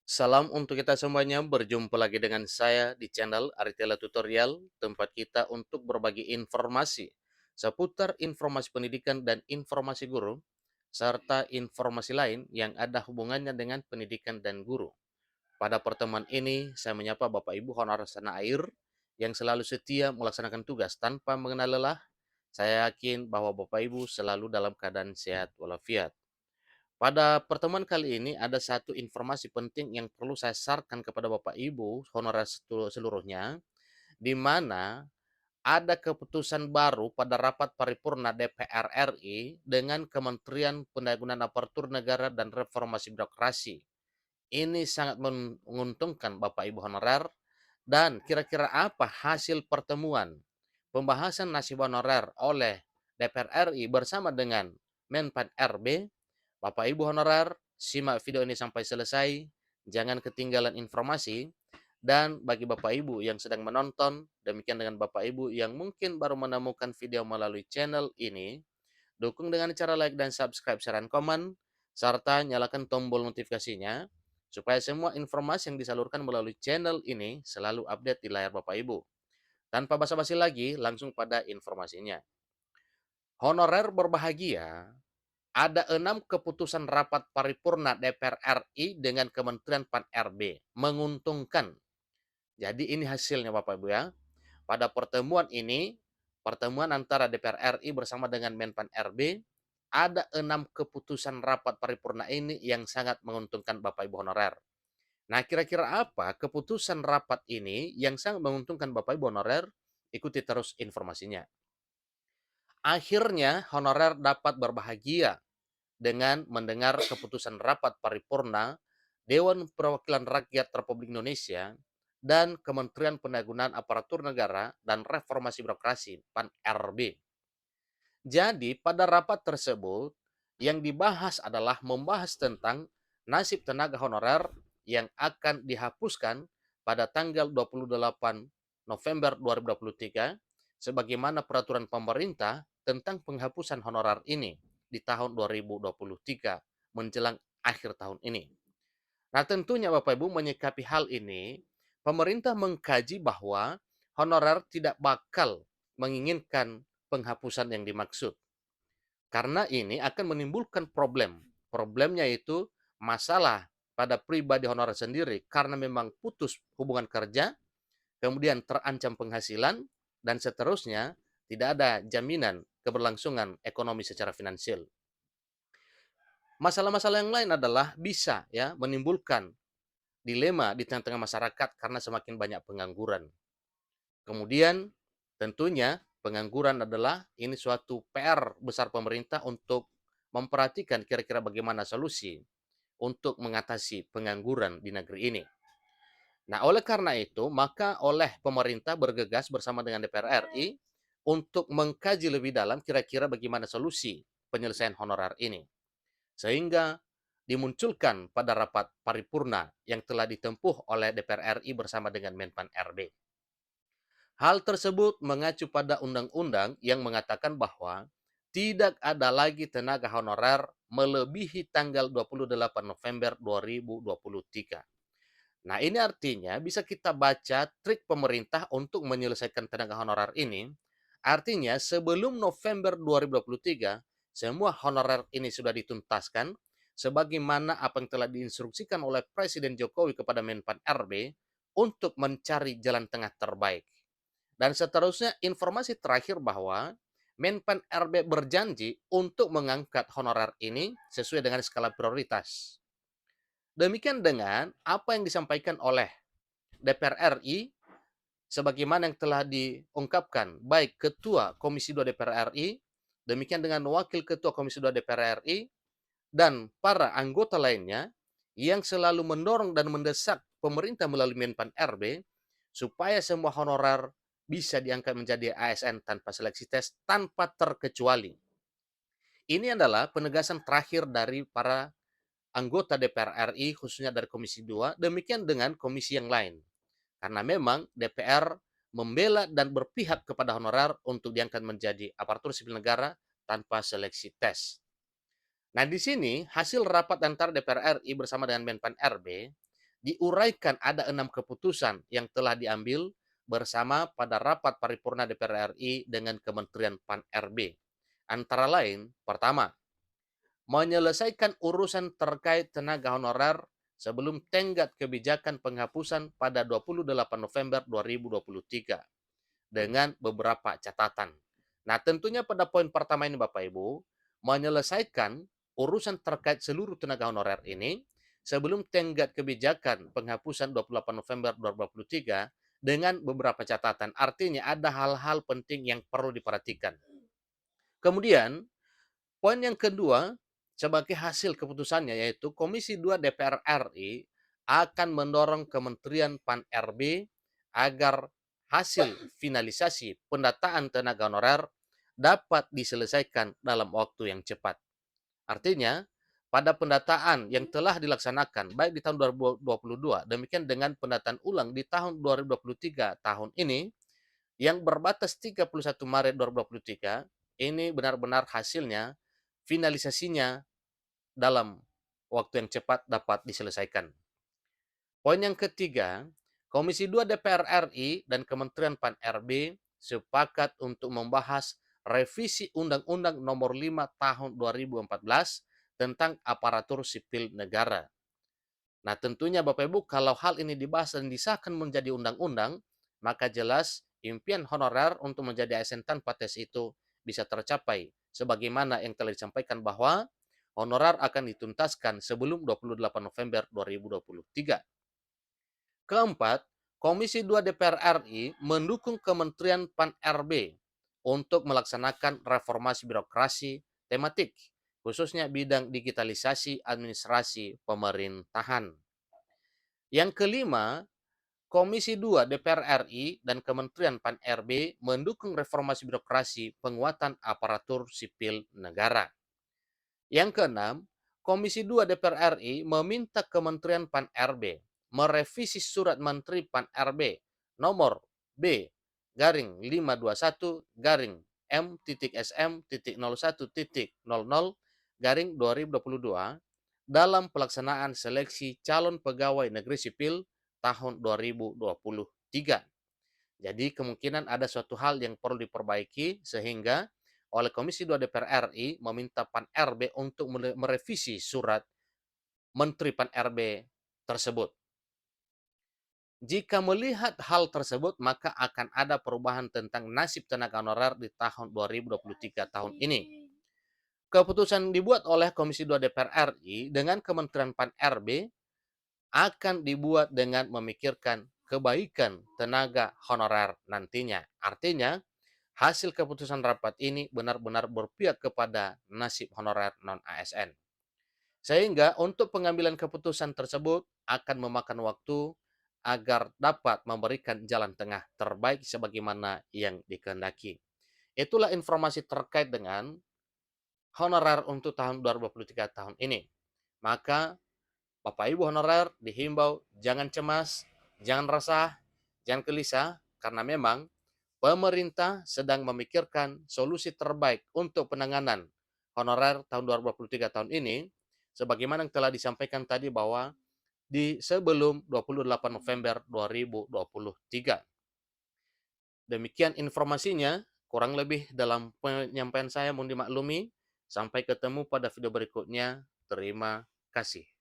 Salam untuk kita semuanya, berjumpa lagi dengan saya di channel Aritela Tutorial, tempat kita untuk berbagi informasi seputar informasi pendidikan dan informasi guru, serta informasi lain yang ada hubungannya dengan pendidikan dan guru. Pada pertemuan ini, saya menyapa Bapak Ibu honorer tanah air yang selalu setia melaksanakan tugas tanpa mengenal lelah. Saya yakin bahwa Bapak Ibu selalu dalam keadaan sehat walafiat. Pada pertemuan kali ini ada satu informasi penting yang perlu saya sarankan kepada Bapak Ibu honorer seluruhnya, di mana ada keputusan baru pada rapat paripurna DPR RI dengan Kementerian Pendayagunaan Aparatur Negara dan Reformasi Birokrasi. Ini sangat menguntungkan Bapak Ibu honorer. Dan kira-kira apa hasil pertemuan pembahasan nasib honorer oleh DPR RI bersama dengan Menpan RB? Bapak Ibu honorer, simak video ini sampai selesai, jangan ketinggalan informasi, dan bagi Bapak Ibu yang sedang menonton, demikian dengan Bapak Ibu yang mungkin baru menemukan video melalui channel ini, dukung dengan cara like dan subscribe, share, dan komen, serta nyalakan tombol notifikasinya, supaya semua informasi yang disalurkan melalui channel ini selalu update di layar Bapak Ibu. Tanpa basa-basi lagi, langsung pada informasinya. Honorer berbahagia, ada 6 keputusan rapat paripurna DPR RI dengan Kementerian Pan-RB. Menguntungkan. Jadi ini hasilnya Bapak Ibu ya. Pada pertemuan ini, pertemuan antara DPR RI bersama dengan Menpan RB, ada 6 keputusan rapat paripurna ini yang sangat menguntungkan Bapak Ibu honorer. Nah, kira-kira apa keputusan rapat ini yang sangat menguntungkan Bapak Ibu honorer? Ikuti terus informasinya. Akhirnya, honorer dapat berbahagia dengan mendengar keputusan rapat paripurna Dewan Perwakilan Rakyat Republik Indonesia dan Kementerian Pendayagunaan Aparatur Negara dan Reformasi Birokrasi (PAN-RB). Jadi, pada rapat tersebut yang dibahas adalah membahas tentang nasib tenaga honorer yang akan dihapuskan pada tanggal 28 November 2023 sebagaimana peraturan pemerintah tentang penghapusan honorer ini di tahun 2023 menjelang akhir tahun ini. Nah, tentunya Bapak Ibu menyikapi hal ini, pemerintah mengkaji bahwa honorer tidak bakal menginginkan penghapusan yang dimaksud. Karena ini akan menimbulkan problem. Problemnya itu masalah pada pribadi honorer sendiri karena memang putus hubungan kerja, kemudian terancam penghasilan, dan seterusnya tidak ada jaminan keberlangsungan ekonomi secara finansial. Masalah-masalah yang lain adalah bisa ya menimbulkan dilema di tengah-tengah masyarakat karena semakin banyak pengangguran. Kemudian tentunya pengangguran adalah ini suatu PR besar pemerintah untuk memperhatikan kira-kira bagaimana solusi untuk mengatasi pengangguran di negeri ini. Nah, oleh karena itu, maka oleh pemerintah bergegas bersama dengan DPR RI untuk mengkaji lebih dalam kira-kira bagaimana solusi penyelesaian honorer ini. Sehingga dimunculkan pada rapat paripurna yang telah ditempuh oleh DPR RI bersama dengan Menpan RB. Hal tersebut mengacu pada undang-undang yang mengatakan bahwa tidak ada lagi tenaga honorer melebihi tanggal 28 November 2023. Nah, ini artinya bisa kita baca trik pemerintah untuk menyelesaikan tenaga honorer ini. Artinya sebelum November 2023, semua honorer ini sudah dituntaskan sebagaimana apa yang telah diinstruksikan oleh Presiden Jokowi kepada Menpan RB untuk mencari jalan tengah terbaik. Dan seterusnya informasi terakhir bahwa Menpan RB berjanji untuk mengangkat honorer ini sesuai dengan skala prioritas. Demikian dengan apa yang disampaikan oleh DPR RI sebagaimana yang telah diungkapkan baik Ketua Komisi 2 DPR RI, demikian dengan Wakil Ketua Komisi 2 DPR RI, dan para anggota lainnya yang selalu mendorong dan mendesak pemerintah melalui Menpan RB supaya semua honorer bisa diangkat menjadi ASN tanpa seleksi tes tanpa terkecuali. Ini adalah penegasan terakhir dari para anggota DPR RI khususnya dari Komisi 2, demikian dengan komisi yang lain. Karena memang DPR membela dan berpihak kepada honorer untuk diangkat menjadi aparatur sipil negara tanpa seleksi tes. Nah, di sini hasil rapat antara DPR RI bersama dengan Menpan RB diuraikan ada 6 keputusan yang telah diambil bersama pada rapat paripurna DPR RI dengan Kementerian Pan-RB. Antara lain, pertama, menyelesaikan urusan terkait tenaga honorer sebelum tenggat kebijakan penghapusan pada 28 November 2023 dengan beberapa catatan. Nah, tentunya pada poin pertama ini Bapak Ibu, menyelesaikan urusan terkait seluruh tenaga honorer ini sebelum tenggat kebijakan penghapusan 28 November 2023 dengan beberapa catatan. Artinya ada hal-hal penting yang perlu diperhatikan. Kemudian, poin yang kedua, sebagai hasil keputusannya yaitu Komisi 2 DPR RI akan mendorong Kementerian Pan-RB agar hasil finalisasi pendataan tenaga honorer dapat diselesaikan dalam waktu yang cepat. Artinya, pada pendataan yang telah dilaksanakan baik di tahun 2022 demikian dengan pendataan ulang di tahun 2023 tahun ini yang berbatas 31 Maret 2023 ini benar-benar hasilnya finalisasinya dalam waktu yang cepat dapat diselesaikan. Poin yang ketiga, Komisi 2 DPR RI dan Kementerian Pan-RB sepakat untuk membahas revisi Undang-Undang Nomor 5 Tahun 2014 tentang aparatur sipil negara. Nah, tentunya Bapak Ibu, kalau hal ini dibahas dan disahkan menjadi undang-undang, maka jelas impian honorer untuk menjadi ASN tanpa tes itu bisa tercapai. Sebagaimana yang telah disampaikan bahwa honorer akan dituntaskan sebelum 28 November 2023. Keempat, Komisi 2 DPR RI mendukung Kementerian Pan-RB untuk melaksanakan reformasi birokrasi tematik, khususnya bidang digitalisasi administrasi pemerintahan. Yang kelima, Komisi 2 DPR RI dan Kementerian Pan-RB mendukung reformasi birokrasi penguatan aparatur sipil negara. Yang keenam, Komisi 2 DPR RI meminta Kementerian Pan-RB merevisi Surat Menteri Pan-RB nomor B garing 521 garing M.SM.01.00 garing 2022 dalam pelaksanaan seleksi calon pegawai negeri sipil tahun 2023. Jadi kemungkinan ada suatu hal yang perlu diperbaiki sehingga oleh Komisi 2 DPR RI meminta Pan-RB untuk merevisi surat Menteri Pan-RB tersebut. Jika melihat hal tersebut, maka akan ada perubahan tentang nasib tenaga honorer di tahun 2023 tahun ini. Keputusan dibuat oleh Komisi 2 DPR RI dengan Kementerian Pan-RB akan dibuat dengan memikirkan kebaikan tenaga honorer nantinya. Artinya, hasil keputusan rapat ini benar-benar berpihak kepada nasib honorer non-ASN. Sehingga untuk pengambilan keputusan tersebut akan memakan waktu agar dapat memberikan jalan tengah terbaik sebagaimana yang dikehendaki. Itulah informasi terkait dengan honorer untuk tahun 2023 tahun ini. Maka Bapak Ibu honorer dihimbau jangan cemas, jangan resah, jangan gelisah karena memang pemerintah sedang memikirkan solusi terbaik untuk penanganan honorer tahun 2023 tahun ini sebagaimana yang telah disampaikan tadi bahwa di sebelum 28 November 2023. Demikian informasinya, kurang lebih dalam penyampaian saya mohon dimaklumi. Sampai ketemu pada video berikutnya. Terima kasih.